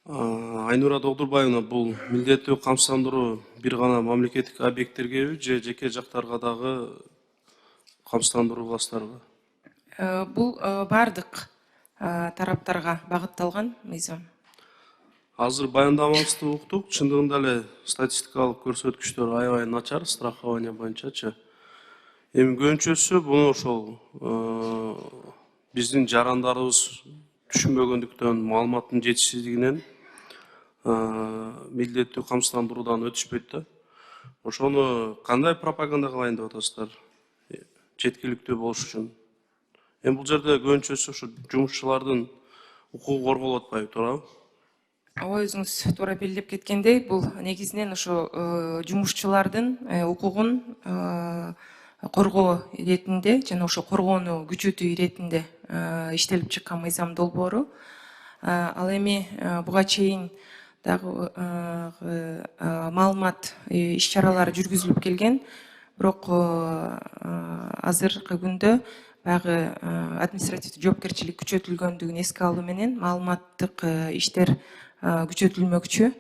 Айнура Догдурбаевна, бул милдеттүү камсыздандыруу бир гана мамлекеттик объекттергеби же жеке жактарга дагы камсыздандырыласыздарбы? Бул бардык тараптарга багытталган мыйзам. Азыр баяндамаңызды уктук, чындыгында эле статистикалык көрсөткүчтөр аябай начар страхование боюнчачы. Эми көбүнчөсү буну ошол биздин жарандарыбыз түшүнбөгөндүктөн, маалыматтын жетишсиздигинен милдеттүү камсыздандыруудан өтүшпөйт да. Ошону кандай пропаганда кылайын деп атасыздар? Жеткиликтүү болуш үчүн. Эми бул жерде көбүнчөсү ушу жумушчулардын укугу корголуп атпайбы, туурабы? Ооба, өзүңүз туура белгилеп кеткендей, бул негизинен ошо жумушчулардын укугун коргоо иретинде жана ошо коргоону күчөтүү иретинде иштелип чыккан мыйзам долбоору. Ал эми буга чейин дагы маалымат иш-чаралары жүргүзүлүп келген, бирок азыркы күндө баягы административдик жоопкерчилик күчөтүлгөндүгүн эске алуу менен маалыматтык иштер күчөтүлмөкчү.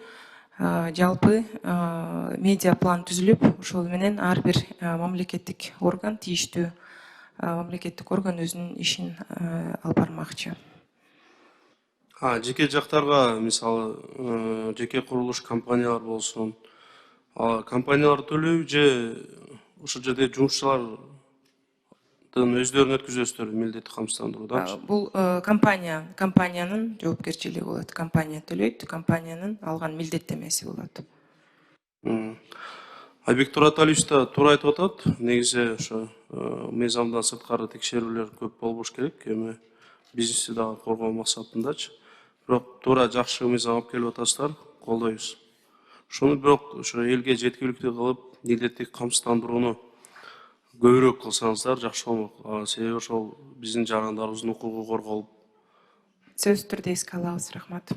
Жалпы медиа план түзүлүп, ошол менен ар бир мамлекеттик орган, тийиштүү мамлекеттик орган өзүнүн ишин алып бармакчы. Жеке жактарга, мисалы, жеке курулуш компаниялар болсун, компаниялар төлөйбү же ошол жерде жумушчулардын өздөрүн өткүзөсүздөрбү милдеттүү камсыздандыруудан? Бул компаниянын жоопкерчилиги болот. Компания төлөйт, компаниянын алган милдеттемеси болот. Айбек Тураталиевич да туура айтып атат. Негизи ошо мыйзамдан сырткары текшерүүлөр көп болбош керек. Эми бизнести дагы коргоо максатындачы. Бирок туура жакшы мыйзам алып келип атасыздар, колдойбуз. Ошону бирок ошо элге жеткиликтүү кылып, милдеттик камсыздандырууну көбүрөөк кылсаңыздар жакшы болмок. Себеби ошол биздин жарандарыбыздын укугу корголуп. Сөзсүз түрдө эске алабыз. Рахмат.